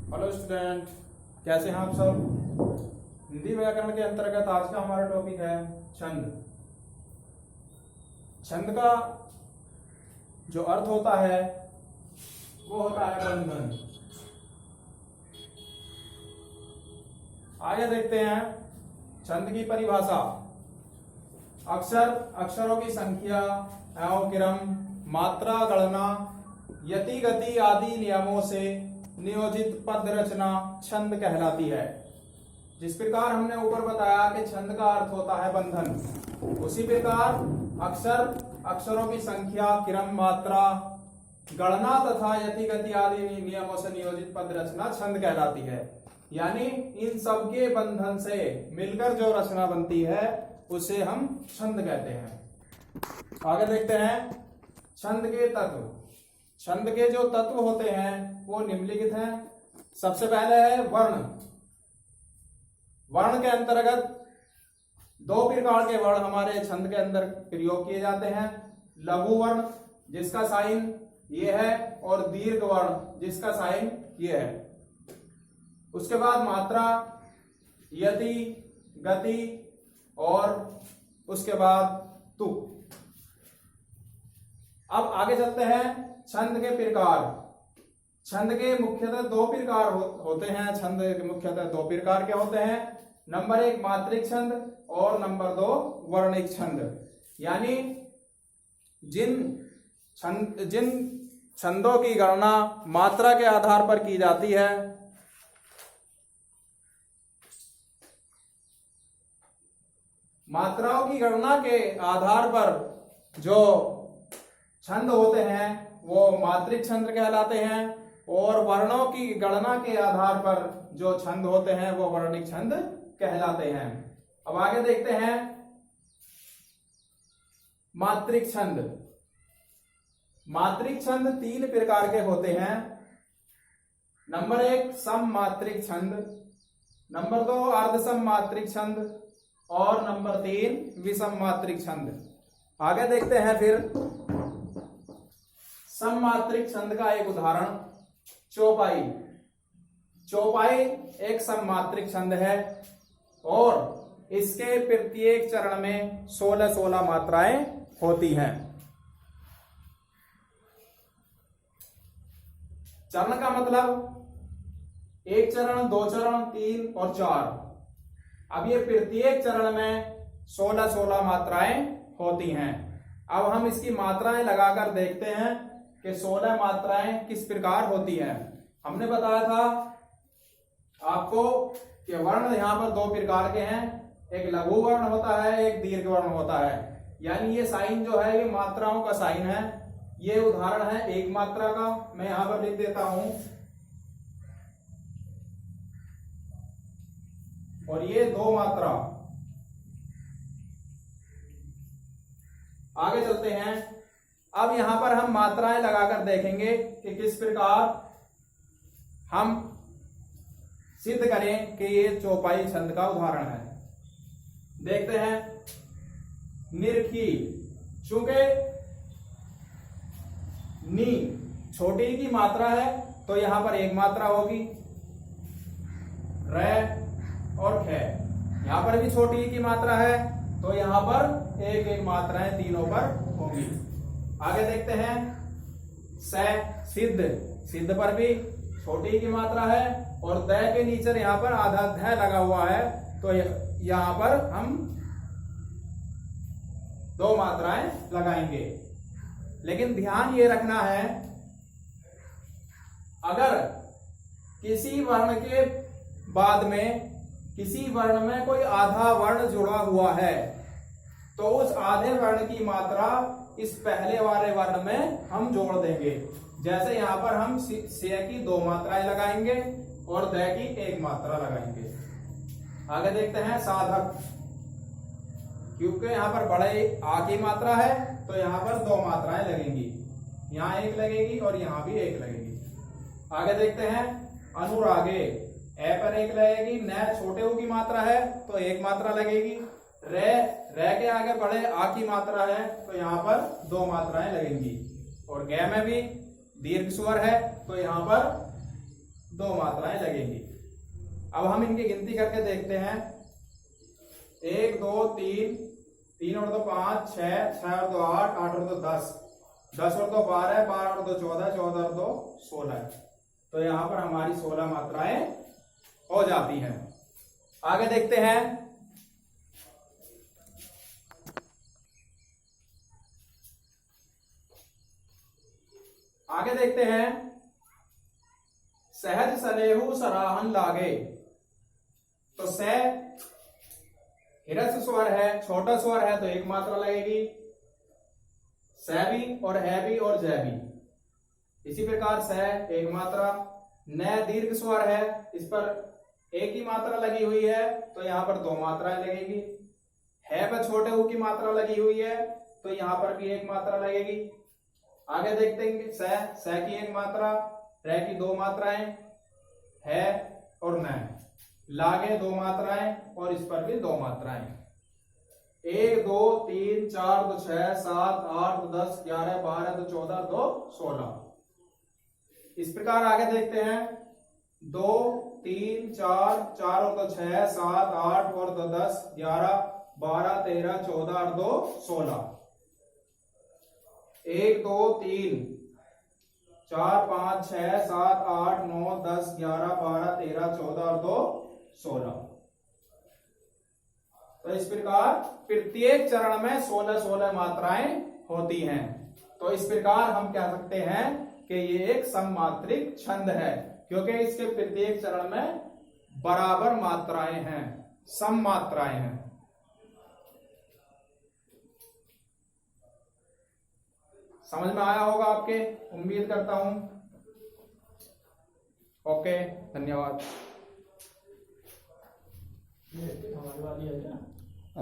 Hello student, कैसे हैं आप सब। हिंदी व्याकरण के अंतर्गत आज का हमारा टॉपिक है छंद। छंद का जो अर्थ होता है वो होता है बंधन। आगे देखते हैं छंद की परिभाषा। अक्षरों की संख्या एवं क्रम, मात्रा, गणना, यति, गति आदि नियमों से नियोजित पद रचना छंद कहलाती है। जिस प्रकार हमने ऊपर बताया कि छंद का अर्थ होता है बंधन, उसी प्रकार अक्षरों की संख्या, क्रम, मात्रा, गणना तथा यति, गति आदि नियमों से नियोजित पद रचना छंद कहलाती है। यानी इन सबके बंधन से मिलकर जो रचना बनती है उसे हम छंद कहते हैं। आगे देखते हैं छंद के तत्व। छंद के जो तत्व होते हैं वो निम्नलिखित हैं। सबसे पहले है वर्ण। वर्ण के अंतर्गत दो प्रकार के वर्ण हमारे छंद के अंदर प्रयोग किए जाते हैं। लघु वर्ण जिसका साइन ये है और दीर्घ वर्ण जिसका साइन ये है। उसके बाद मात्रा, यति, गति और उसके बाद तुक। अब आगे चलते हैं छंद के प्रकार। छंद के मुख्यतः दो प्रकार होते हैं। छंद के मुख्यतः दो प्रकार के होते हैं। नंबर 1 मात्रिक छंद और नंबर 2 वर्णिक छंद। यानी जिन छंदों की गणना मात्रा के आधार पर की जाती है, मात्राओं की गणना के आधार पर जो छंद होते हैं वो मात्रिक छंद कहलाते हैं, और वर्णों की गणना के आधार पर जो छंद होते हैं वो वर्णिक छंद कहलाते हैं। अब आगे देखते हैं मात्रिक छंद। मात्रिक छंद 3 प्रकार के होते हैं। नंबर 1 सम मात्रिक छंद, नंबर 2 अर्ध सम मात्रिक छंद और नंबर 3 विषम मात्रिक छंद। आगे देखते हैं फिर सममात्रिक छंद का एक उदाहरण चौपाई। चौपाई एक सममात्रिक छंद है और इसके प्रत्येक चरण में 16 मात्राएं होती हैं। चरण का मतलब 1 चरण, 2 चरण, 3 और 4। अब ये प्रत्येक चरण में 16 मात्राएं होती हैं। अब हम इसकी मात्राएं लगाकर देखते हैं कि 16 मात्राएं किस प्रकार होती हैं। हमने बताया था आपको कि वर्ण यहां पर 2 प्रकार के हैं। एक लघु वर्ण होता है, एक दीर्घ वर्ण होता है। यानी ये साइन जो है ये मात्राओं का साइन है। ये उदाहरण है 1 मात्रा का, मैं यहां पर लिख देता हूं, और ये 2 मात्रा। आगे चलते हैं। अब यहां पर हम मात्राएं लगाकर देखेंगे कि किस प्रकार हम सिद्ध करें कि ये चौपाई छंद का उदाहरण है। देखते हैं निरखी। चूंकि नी छोटी की मात्रा है तो यहां पर 1 मात्रा होगी। रे और खे यहां पर भी छोटी की मात्रा है तो यहां पर 1 मात्राएं तीनों पर होंगी। आगे देखते हैं सिद्ध। सिद्ध पर भी छोटी की मात्रा है और द के नीचे यहां पर आधा ध लगा हुआ है तो यहां पर हम 2 मात्राएं लगाएंगे। लेकिन ध्यान ये रखना है, अगर किसी वर्ण के बाद में किसी वर्ण में कोई आधा वर्ण जुड़ा हुआ है तो उस आधे वर्ण की मात्रा इस पहले वाले वर्ण में हम जोड़ देंगे। जैसे यहां पर हम से की 2 मात्राएं लगाएंगे और द की 1 मात्रा लगाएंगे। आगे देखते हैं साधक। क्योंकि यहां पर बड़े आ की मात्रा है तो यहां पर 2 मात्राएं लगेंगी। यहां 1 लगेगी और यहां भी 1 लगेगी। आगे देखते हैं अनुरागे। ए पर 1 लगेगी। न छोटे ऊ की मात्रा है तो 1 मात्रा लगेगी। रे के आगे बड़े आ की मात्रा है तो यहां पर 2 मात्राएं लगेंगी। और गे में भी दीर्घ स्वर है तो यहां पर 2 मात्राएं लगेंगी। अब हम इनकी गिनती करके देखते हैं। 1 2 3, 3 और 2 5, 6, 6 और 2 8, 8 और 2 10, 10 और 2 12, 12 और 2 14, 14 और 2 16। तो यहां पर हमारी 16 मात्राएं हो जाती हैं। आगे देखते हैं। आगे देखते हैं। सहज सलेहू सराहन लागे। तो स हिरस्व स्वर है, छोटा स्वर है, तो 1 मात्रा लगेगी। स भी और है भी और जय भी। इसी प्रकार स 1 मात्रा। न दीर्घ स्वर है, इस पर 1 ही मात्रा लगी हुई है, तो यहां पर 2 मात्राएं लगेगी। है पर छोटे ऊ की मात्रा लगी हुई है, तो यहां पर भी 1 मात्रा लगेगी। आगे देखते हैं। स की 1 मात्रा, रे की 2 मात्राएं, है और न। लागे 2 मात्राएं और इस पर भी 2 मात्राएं। 1 2 3 4 2 6 7 8 2 10 11 12 2 14 2 16। इस प्रकार आगे देखते हैं। 2 3 4, 4 और 2 6 7 8 और 2 10 11 12 13 14 और 2 16। 1 2 3 4 5 6 7 8 9 10 11 12 13 14 और 2 16। तो इस प्रकार प्रत्येक चरण में 16-16 मात्राएं होती हैं। तो इस प्रकार हम कह सकते हैं कि ये एक सममात्रिक छंद है, क्योंकि इसके प्रत्येक चरण में बराबर मात्राएं हैं, सम मात्राएं हैं। समझ में आया होगा आपके, उम्मीद करता हूं। ओके, धन्यवाद। हमारी वाली है क्या?